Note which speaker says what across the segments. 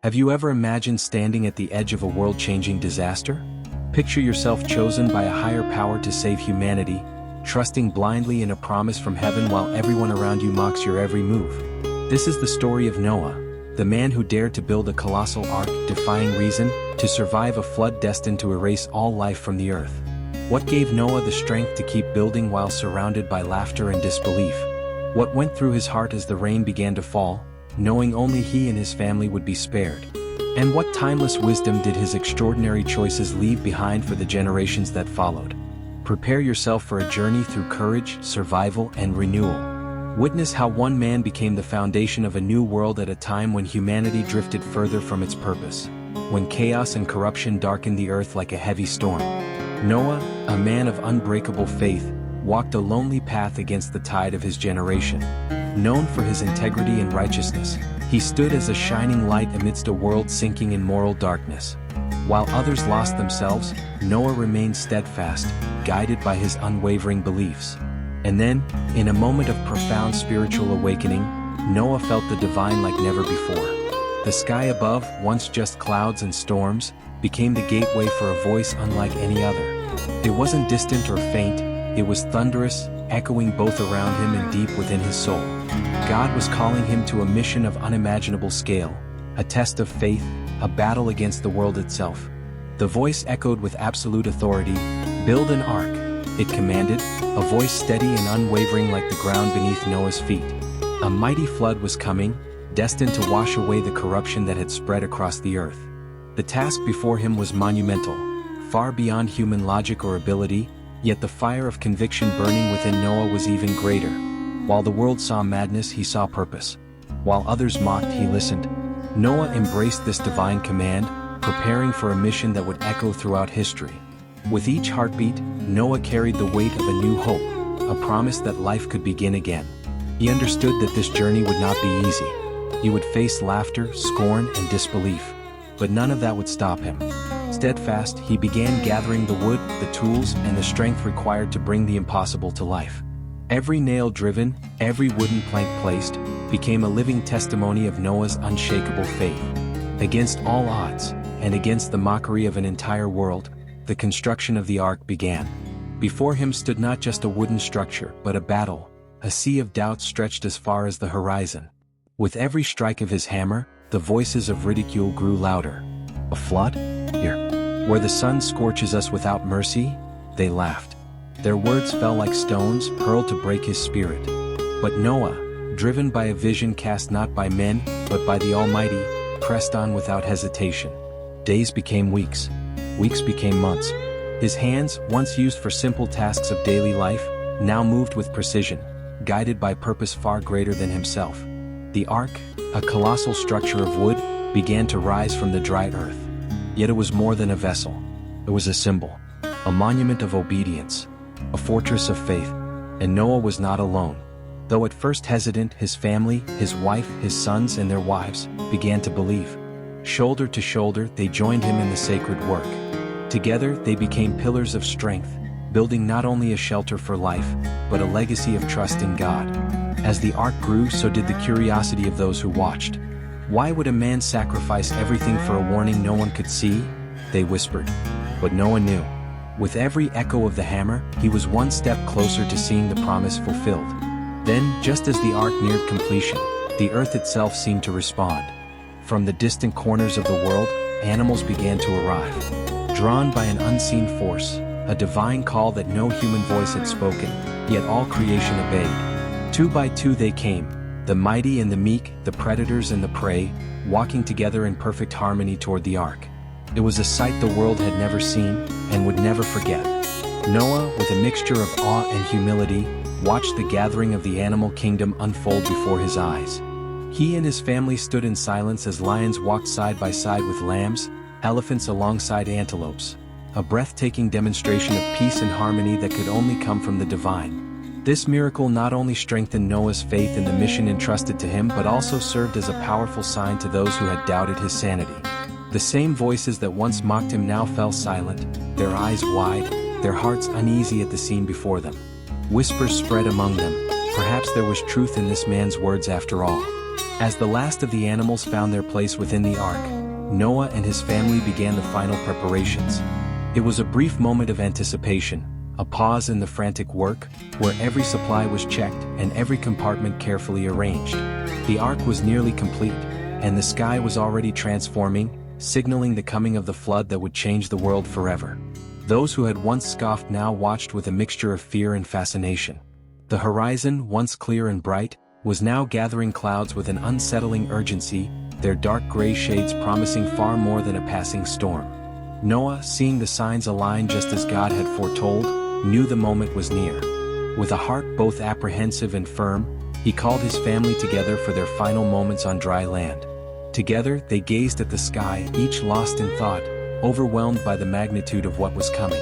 Speaker 1: Have you ever imagined standing at the edge of a world-changing disaster? Picture yourself chosen by a higher power to save humanity, trusting blindly in a promise from heaven while everyone around you mocks your every move. This is the story of Noah, the man who dared to build a colossal ark, defying reason, to survive a flood destined to erase all life from the earth. What gave Noah the strength to keep building while surrounded by laughter and disbelief? What went through his heart as the rain began to fall, knowing only he and his family would be spared? And what timeless wisdom did his extraordinary choices leave behind for the generations that followed? Prepare yourself for a journey through courage, survival, and renewal. Witness how one man became the foundation of a new world at a time when humanity drifted further from its purpose, when chaos and corruption darkened the earth like a heavy storm. Noah, a man of unbreakable faith, walked a lonely path against the tide of his generation. Known for his integrity and righteousness, he stood as a shining light amidst a world sinking in moral darkness. While others lost themselves, Noah remained steadfast, guided by his unwavering beliefs. And then, in a moment of profound spiritual awakening, Noah felt the divine like never before. The sky above, once just clouds and storms, became the gateway for a voice unlike any other. It wasn't distant or faint, it was thunderous, echoing both around him and deep within his soul. God was calling him to a mission of unimaginable scale, a test of faith, a battle against the world itself. The voice echoed with absolute authority, "Build an ark," it commanded, a voice steady and unwavering like the ground beneath Noah's feet. A mighty flood was coming, destined to wash away the corruption that had spread across the earth. The task before him was monumental, far beyond human logic or ability, yet the fire of conviction burning within Noah was even greater. While the world saw madness, he saw purpose. While others mocked, he listened. Noah embraced this divine command, preparing for a mission that would echo throughout history. With each heartbeat, Noah carried the weight of a new hope, a promise that life could begin again. He understood that this journey would not be easy. He would face laughter, scorn, and disbelief. But none of that would stop him. Steadfast, he began gathering the wood, the tools, and the strength required to bring the impossible to life. Every nail driven, every wooden plank placed, became a living testimony of Noah's unshakable faith. Against all odds, and against the mockery of an entire world, the construction of the ark began. Before him stood not just a wooden structure, but a battle. A sea of doubt stretched as far as the horizon. With every strike of his hammer, the voices of ridicule grew louder. A flood? Here. Where the sun scorches us without mercy? They laughed. Their words fell like stones, hurled to break his spirit. But Noah, driven by a vision cast not by men, but by the Almighty, pressed on without hesitation. Days became weeks. Weeks became months. His hands, once used for simple tasks of daily life, now moved with precision, guided by purpose far greater than himself. The ark, a colossal structure of wood, began to rise from the dry earth. Yet it was more than a vessel. It was a symbol, a monument of obedience, a fortress of faith. And Noah was not alone. Though at first hesitant, his family, his wife, his sons, and their wives began to believe. Shoulder to shoulder, they joined him in the sacred work. Together, they became pillars of strength, building not only a shelter for life, but a legacy of trust in God. As the ark grew, so did the curiosity of those who watched. Why would a man sacrifice everything for a warning no one could see? They whispered. But Noah knew. With every echo of the hammer, he was one step closer to seeing the promise fulfilled. Then, just as the ark neared completion, the earth itself seemed to respond. From the distant corners of the world, animals began to arrive. Drawn by an unseen force, a divine call that no human voice had spoken, yet all creation obeyed. Two by two they came, the mighty and the meek, the predators and the prey, walking together in perfect harmony toward the ark. It was a sight the world had never seen, and would never forget. Noah, with a mixture of awe and humility, watched the gathering of the animal kingdom unfold before his eyes. He and his family stood in silence as lions walked side by side with lambs, elephants alongside antelopes, a breathtaking demonstration of peace and harmony that could only come from the divine. This miracle not only strengthened Noah's faith in the mission entrusted to him, but also served as a powerful sign to those who had doubted his sanity. The same voices that once mocked him now fell silent, their eyes wide, their hearts uneasy at the scene before them. Whispers spread among them. Perhaps there was truth in this man's words after all. As the last of the animals found their place within the ark, Noah and his family began the final preparations. It was a brief moment of anticipation, a pause in the frantic work, where every supply was checked and every compartment carefully arranged. The ark was nearly complete, and the sky was already transforming, signaling the coming of the flood that would change the world forever. Those who had once scoffed now watched with a mixture of fear and fascination. The horizon, once clear and bright, was now gathering clouds with an unsettling urgency, their dark gray shades promising far more than a passing storm. Noah, seeing the signs align just as God had foretold, knew the moment was near. With a heart both apprehensive and firm, he called his family together for their final moments on dry land. Together they gazed at the sky, each lost in thought, overwhelmed by the magnitude of what was coming.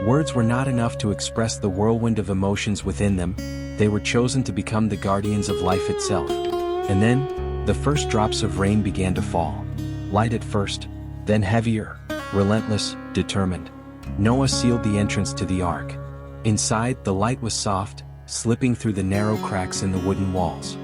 Speaker 1: Words were not enough to express the whirlwind of emotions within them. They were chosen to become the guardians of life itself. And then, the first drops of rain began to fall. Light at first, then heavier, relentless, determined. Noah sealed the entrance to the ark. Inside, the light was soft, slipping through the narrow cracks in the wooden walls.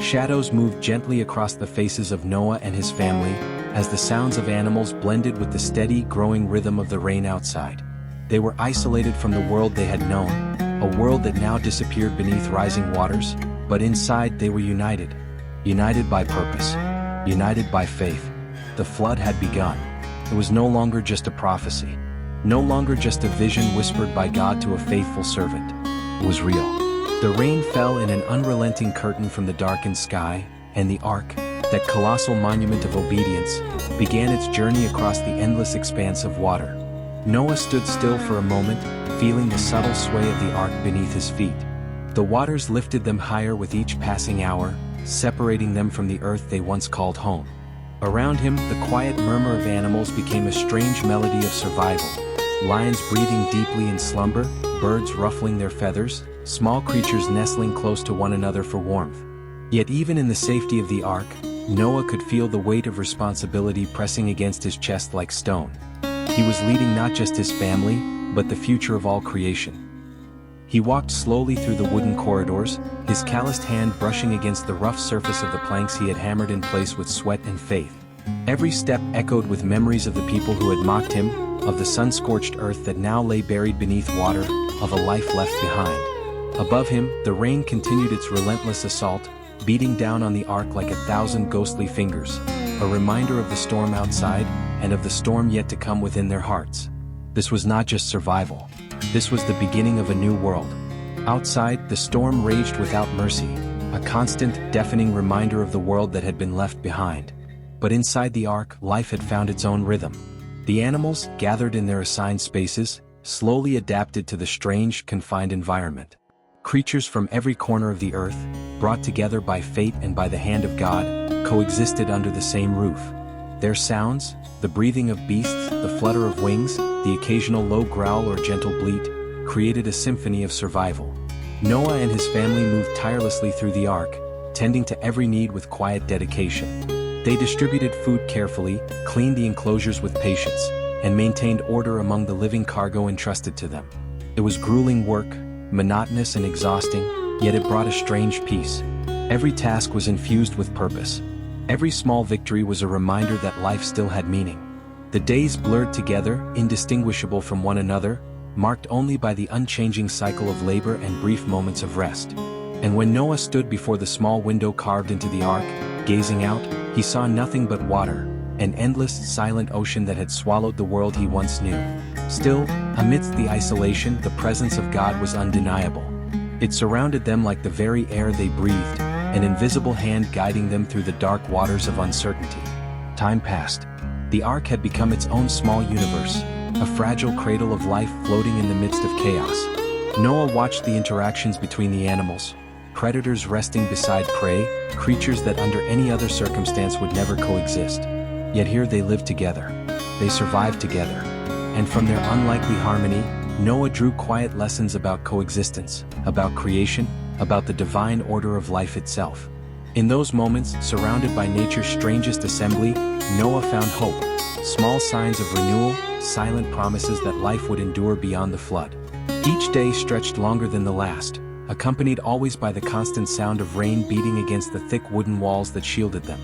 Speaker 1: Shadows moved gently across the faces of Noah and his family, as the sounds of animals blended with the steady, growing rhythm of the rain outside. They were isolated from the world they had known, a world that now disappeared beneath rising waters, but inside they were united. United by purpose. United by faith. The flood had begun. It was no longer just a prophecy. No longer just a vision whispered by God to a faithful servant. It was real. The rain fell in an unrelenting curtain from the darkened sky, and the ark, that colossal monument of obedience, began its journey across the endless expanse of water. Noah stood still for a moment, feeling the subtle sway of the ark beneath his feet. The waters lifted them higher with each passing hour, separating them from the earth they once called home. Around him, the quiet murmur of animals became a strange melody of survival. Lions breathing deeply in slumber, birds ruffling their feathers, small creatures nestling close to one another for warmth. Yet even in the safety of the ark, Noah could feel the weight of responsibility pressing against his chest like stone. He was leading not just his family, but the future of all creation. He walked slowly through the wooden corridors, his calloused hand brushing against the rough surface of the planks he had hammered in place with sweat and faith. Every step echoed with memories of the people who had mocked him, of the sun-scorched earth that now lay buried beneath water, of a life left behind. Above him, the rain continued its relentless assault, beating down on the ark like 1,000 ghostly fingers, a reminder of the storm outside, and of the storm yet to come within their hearts. This was not just survival. This was the beginning of a new world. Outside, the storm raged without mercy, a constant, deafening reminder of the world that had been left behind. But inside the ark, life had found its own rhythm. The animals, gathered in their assigned spaces, slowly adapted to the strange, confined environment. Creatures from every corner of the earth, brought together by fate and by the hand of God, coexisted under the same roof. Their sounds, the breathing of beasts, the flutter of wings, the occasional low growl or gentle bleat, created a symphony of survival. Noah and his family moved tirelessly through the ark, tending to every need with quiet dedication. They distributed food carefully, cleaned the enclosures with patience, and maintained order among the living cargo entrusted to them. It was grueling work, monotonous and exhausting, yet it brought a strange peace. Every task was infused with purpose. Every small victory was a reminder that life still had meaning. The days blurred together, indistinguishable from one another, marked only by the unchanging cycle of labor and brief moments of rest. And when Noah stood before the small window carved into the ark, gazing out, he saw nothing but water, an endless, silent ocean that had swallowed the world he once knew. Still, amidst the isolation, the presence of God was undeniable. It surrounded them like the very air they breathed, an invisible hand guiding them through the dark waters of uncertainty. Time passed. The ark had become its own small universe, a fragile cradle of life floating in the midst of chaos. Noah watched the interactions between the animals, predators resting beside prey, creatures that under any other circumstance would never coexist. Yet here they lived together. They survived together. And from their unlikely harmony, Noah drew quiet lessons about coexistence, about creation, about the divine order of life itself. In those moments, surrounded by nature's strangest assembly, Noah found hope, small signs of renewal, silent promises that life would endure beyond the flood. Each day stretched longer than the last, accompanied always by the constant sound of rain beating against the thick wooden walls that shielded them.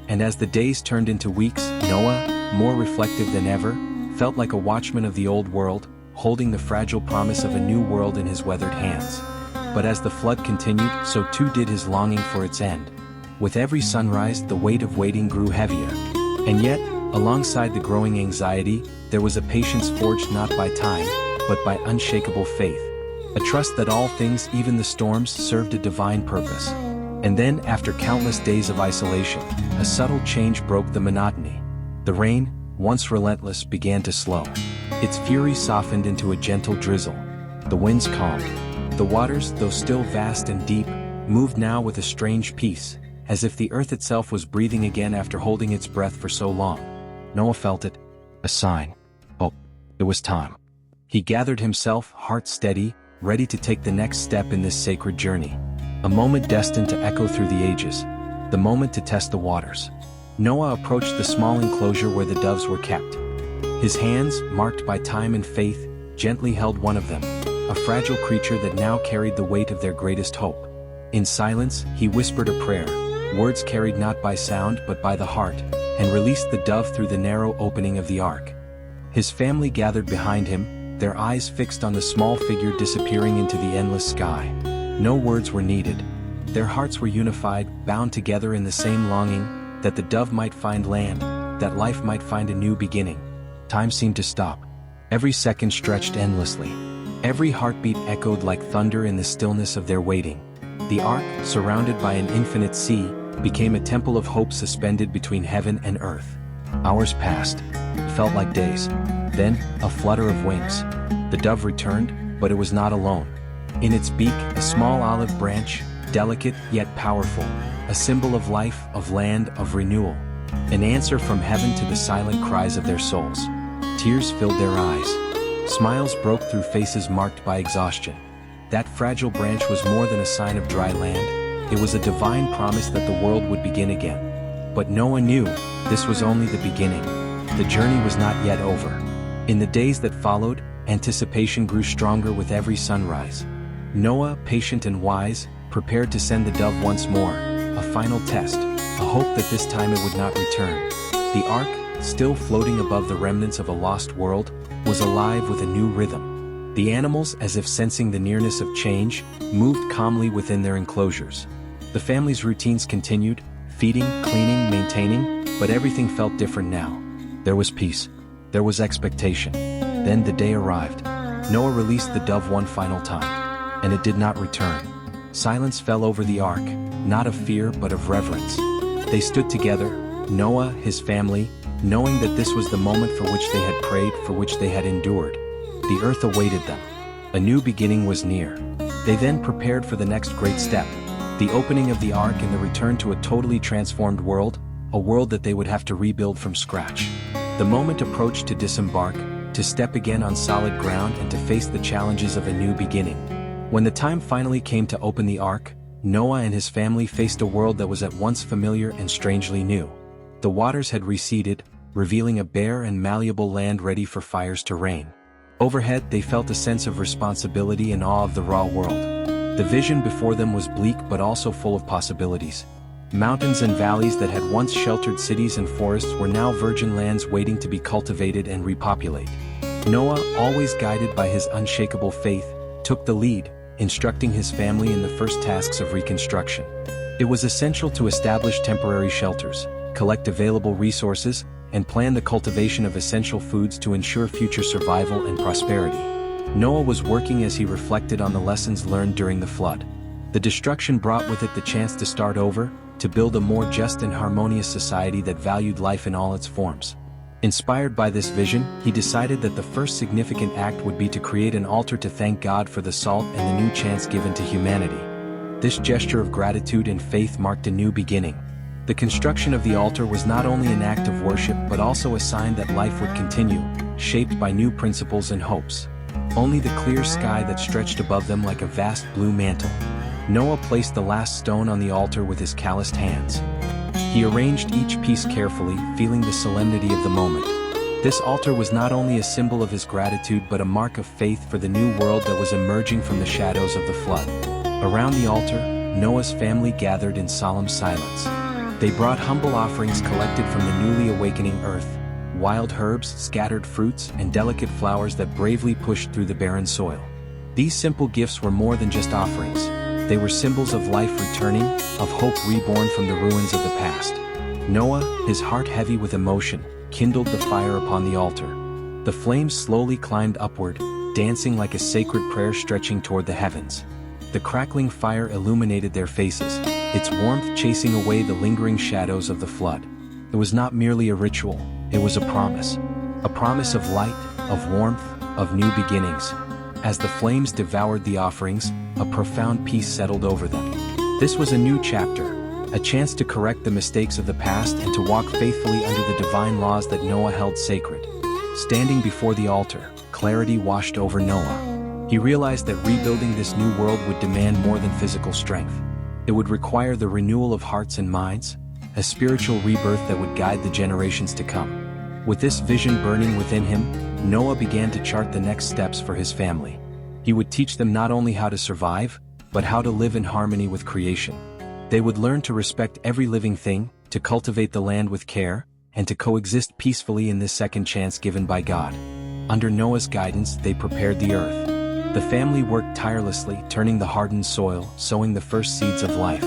Speaker 1: And as the days turned into weeks, Noah, more reflective than ever, felt like a watchman of the old world, holding the fragile promise of a new world in his weathered hands. But as the flood continued, so too did his longing for its end. With every sunrise, the weight of waiting grew heavier. And yet, alongside the growing anxiety, there was a patience forged not by time, but by unshakable faith. A trust that all things, even the storms, served a divine purpose. And then, after countless days of isolation, a subtle change broke the monotony. The rain, once relentless, began to slow. Its fury softened into a gentle drizzle. The winds calmed. The waters, though still vast and deep, moved now with a strange peace, as if the earth itself was breathing again after holding its breath for so long. Noah felt it. A sign. Oh, it was time. He gathered himself, heart steady, ready to take the next step in this sacred journey. A moment destined to echo through the ages. The moment to test the waters. Noah approached the small enclosure where the doves were kept. His hands, marked by time and faith, gently held one of them, a fragile creature that now carried the weight of their greatest hope. In silence, he whispered a prayer, words carried not by sound but by the heart, and released the dove through the narrow opening of the ark. His family gathered behind him, their eyes fixed on the small figure disappearing into the endless sky. No words were needed. Their hearts were unified, bound together in the same longing, that the dove might find land, that life might find a new beginning. Time seemed to stop. Every second stretched endlessly. Every heartbeat echoed like thunder in the stillness of their waiting. The ark, surrounded by an infinite sea, became a temple of hope suspended between heaven and earth. Hours passed. It felt like days. Then, a flutter of wings. The dove returned, but it was not alone. In its beak, a small olive branch, delicate yet powerful, a symbol of life, of land, of renewal. An answer from heaven to the silent cries of their souls. Tears filled their eyes. Smiles broke through faces marked by exhaustion. That fragile branch was more than a sign of dry land. It was a divine promise that the world would begin again. But Noah knew, this was only the beginning. The journey was not yet over. In the days that followed, anticipation grew stronger with every sunrise. Noah, patient and wise, prepared to send the dove once more, a final test, a hope that this time it would not return. The ark, still floating above the remnants of a lost world, was alive with a new rhythm. The animals, as if sensing the nearness of change, moved calmly within their enclosures. The family's routines continued, feeding, cleaning, maintaining, but everything felt different now. There was peace. There was expectation. Then the day arrived. Noah released the dove one final time, and it did not return. Silence fell over the ark, not of fear but of reverence. They stood together, Noah, his family, knowing that this was the moment for which they had prayed, for which they had endured. The earth awaited them. A new beginning was near. They then prepared for the next great step, the opening of the ark and the return to a totally transformed world, a world that they would have to rebuild from scratch. The moment approached to disembark, to step again on solid ground and to face the challenges of a new beginning. When the time finally came to open the ark, Noah and his family faced a world that was at once familiar and strangely new. The waters had receded, revealing a bare and malleable land ready for fires to rain. Overhead, they felt a sense of responsibility and awe of the raw world. The vision before them was bleak but also full of possibilities. Mountains and valleys that had once sheltered cities and forests were now virgin lands waiting to be cultivated and repopulated. Noah, always guided by his unshakable faith, took the lead, instructing his family in the first tasks of reconstruction. It was essential to establish temporary shelters, collect available resources, and plan the cultivation of essential foods to ensure future survival and prosperity. Noah was working as he reflected on the lessons learned during the flood. The destruction brought with it the chance to start over, to build a more just and harmonious society that valued life in all its forms. Inspired by this vision, he decided that the first significant act would be to create an altar to thank God for the salt and the new chance given to humanity. This gesture of gratitude and faith marked a new beginning. The construction of the altar was not only an act of worship but also a sign that life would continue, shaped by new principles and hopes. Only the clear sky that stretched above them like a vast blue mantle. Noah placed the last stone on the altar with his calloused hands. He arranged each piece carefully, feeling the solemnity of the moment. This altar was not only a symbol of his gratitude but a mark of faith for the new world that was emerging from the shadows of the flood. Around the altar, Noah's family gathered in solemn silence. They brought humble offerings collected from the newly awakening earth, wild herbs, scattered fruits, and delicate flowers that bravely pushed through the barren soil. These simple gifts were more than just offerings. They were symbols of life returning, of hope reborn from the ruins of the past. Noah, his heart heavy with emotion, kindled the fire upon the altar. The flames slowly climbed upward, dancing like a sacred prayer stretching toward the heavens. The crackling fire illuminated their faces, its warmth chasing away the lingering shadows of the flood. It was not merely a ritual, it was a promise. A promise of light, of warmth, of new beginnings. As the flames devoured the offerings, a profound peace settled over them. This was a new chapter, a chance to correct the mistakes of the past and to walk faithfully under the divine laws that Noah held sacred. Standing before the altar, clarity washed over Noah. He realized that rebuilding this new world would demand more than physical strength. It would require the renewal of hearts and minds, a spiritual rebirth that would guide the generations to come. With this vision burning within him, Noah began to chart the next steps for his family. He would teach them not only how to survive, but how to live in harmony with creation. They would learn to respect every living thing, to cultivate the land with care, and to coexist peacefully in this second chance given by God. Under Noah's guidance, they prepared the earth. The family worked tirelessly, turning the hardened soil, sowing the first seeds of life.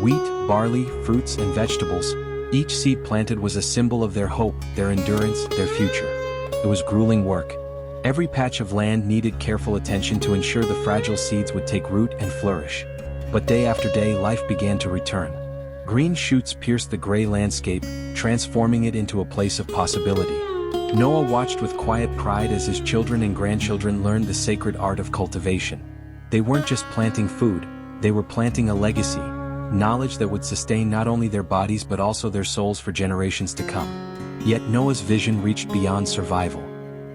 Speaker 1: Wheat, barley, fruits, and vegetables, each seed planted was a symbol of their hope, their endurance, their future. It was grueling work. Every patch of land needed careful attention to ensure the fragile seeds would take root and flourish. But day after day, life began to return. Green shoots pierced the gray landscape, transforming it into a place of possibility. Noah watched with quiet pride as his children and grandchildren learned the sacred art of cultivation. They weren't just planting food, they were planting a legacy, knowledge that would sustain not only their bodies but also their souls for generations to come. Yet Noah's vision reached beyond survival.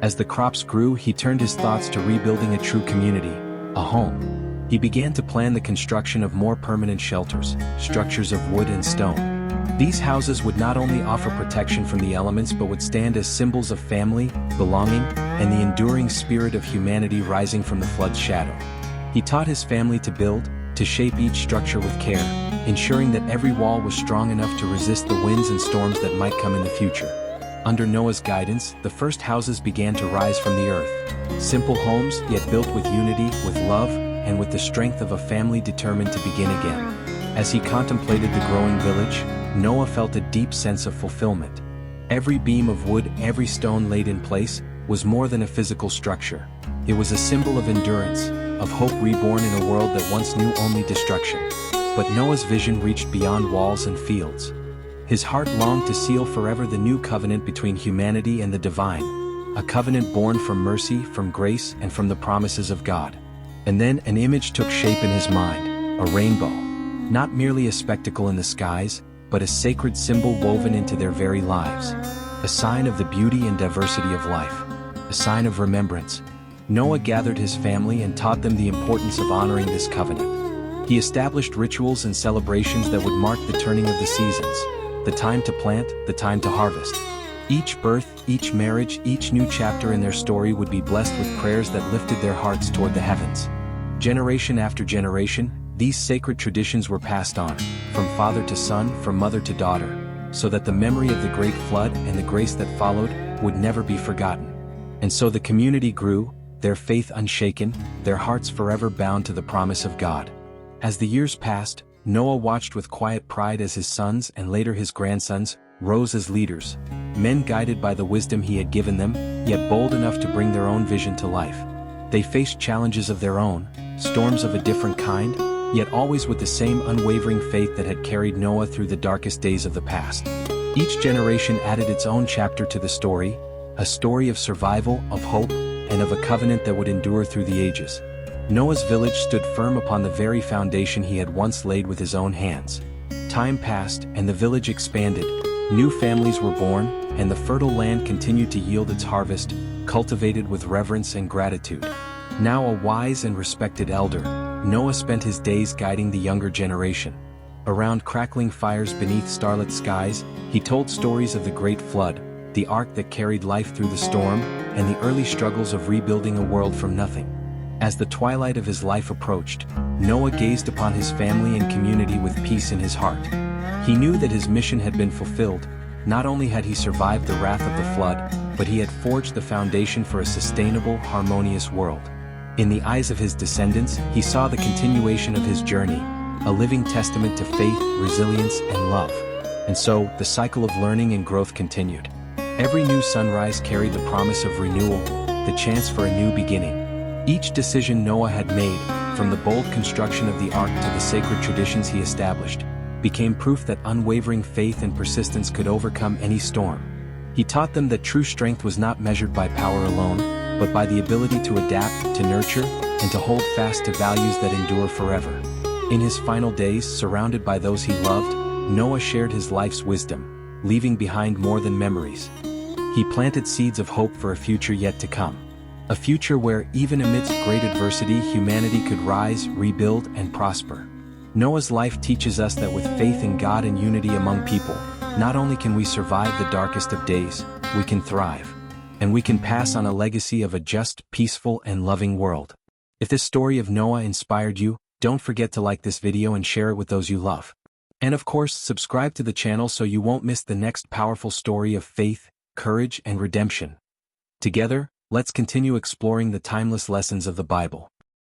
Speaker 1: As the crops grew, he turned his thoughts to rebuilding a true community, a home. He began to plan the construction of more permanent shelters, structures of wood and stone. These houses would not only offer protection from the elements but would stand as symbols of family, belonging, and the enduring spirit of humanity rising from the flood's shadow. He taught his family to build, to shape each structure with care, ensuring that every wall was strong enough to resist the winds and storms that might come in the future. Under Noah's guidance, the first houses began to rise from the earth. Simple homes, yet built with unity, with love, and with the strength of a family determined to begin again. As he contemplated the growing village, Noah felt a deep sense of fulfillment. Every beam of wood, every stone laid in place, was more than a physical structure. It was a symbol of endurance, of hope reborn in a world that once knew only destruction. But Noah's vision reached beyond walls and fields. His heart longed to seal forever the new covenant between humanity and the divine, a covenant born from mercy, from grace, and from the promises of God. And then an image took shape in his mind, a rainbow. Not merely a spectacle in the skies, but a sacred symbol woven into their very lives. A sign of the beauty and diversity of life. A sign of remembrance. Noah gathered his family and taught them the importance of honoring this covenant. He established rituals and celebrations that would mark the turning of the seasons, the time to plant, the time to harvest. Each birth, each marriage, each new chapter in their story would be blessed with prayers that lifted their hearts toward the heavens. Generation after generation, these sacred traditions were passed on, from father to son, from mother to daughter, so that the memory of the great flood and the grace that followed would never be forgotten. And so the community grew, their faith unshaken, their hearts forever bound to the promise of God. As the years passed, Noah watched with quiet pride as his sons and later his grandsons rose as leaders, men guided by the wisdom he had given them, yet bold enough to bring their own vision to life. They faced challenges of their own, storms of a different kind, yet always with the same unwavering faith that had carried Noah through the darkest days of the past. Each generation added its own chapter to the story, a story of survival, of hope, and of a covenant that would endure through the ages. Noah's village stood firm upon the very foundation he had once laid with his own hands. Time passed, and the village expanded. New families were born, and the fertile land continued to yield its harvest, cultivated with reverence and gratitude. Now a wise and respected elder, Noah spent his days guiding the younger generation. Around crackling fires beneath starlit skies, he told stories of the great flood, the ark that carried life through the storm, and the early struggles of rebuilding a world from nothing. As the twilight of his life approached, Noah gazed upon his family and community with peace in his heart. He knew that his mission had been fulfilled. Not only had he survived the wrath of the flood, but he had forged the foundation for a sustainable, harmonious world. In the eyes of his descendants, he saw the continuation of his journey, a living testament to faith, resilience, and love. And so, the cycle of learning and growth continued. Every new sunrise carried the promise of renewal, the chance for a new beginning. Each decision Noah had made, from the bold construction of the ark to the sacred traditions he established, became proof that unwavering faith and persistence could overcome any storm. He taught them that true strength was not measured by power alone, but by the ability to adapt, to nurture, and to hold fast to values that endure forever. In his final days, surrounded by those he loved, Noah shared his life's wisdom, leaving behind more than memories. He planted seeds of hope for a future yet to come. A future where, even amidst great adversity, humanity could rise, rebuild, and prosper. Noah's life teaches us that with faith in God and unity among people, not only can we survive the darkest of days, we can thrive. And we can pass on a legacy of a just, peaceful, and loving world. If this story of Noah inspired you, don't forget to like this video and share it with those you love. And of course, subscribe to the channel so you won't miss the next powerful story of faith, courage, and redemption. Together, let's continue exploring the timeless lessons of the Bible.